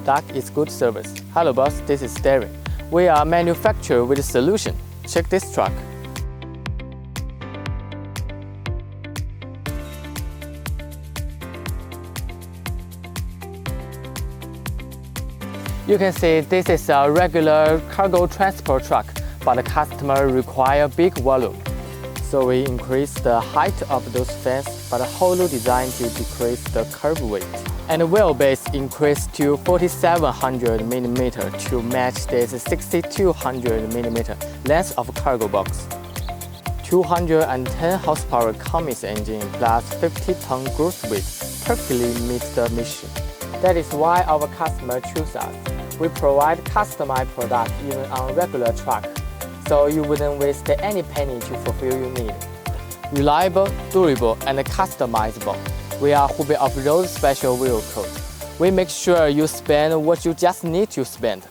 product is good service. Hello boss, this is Darren. We are manufacturer with a solution. Check this truck. You can see this is a regular cargo transport truck, but the customer requires big volume. So we increase the height of those fans, but the hollow design to decrease the curb weight. And the wheelbase increased to 4700 mm to match this 6200 mm length of cargo box. 210 horsepower Customised engine plus 50-ton gross weight perfectly meets the mission. That is why our customer choose us. We provide customized product even on regular truck, so you wouldn't waste any penny to fulfill your need. Reliable, durable, and customizable. We are Hubei off-road special wheel coat. We make sure you spend what you just need to spend.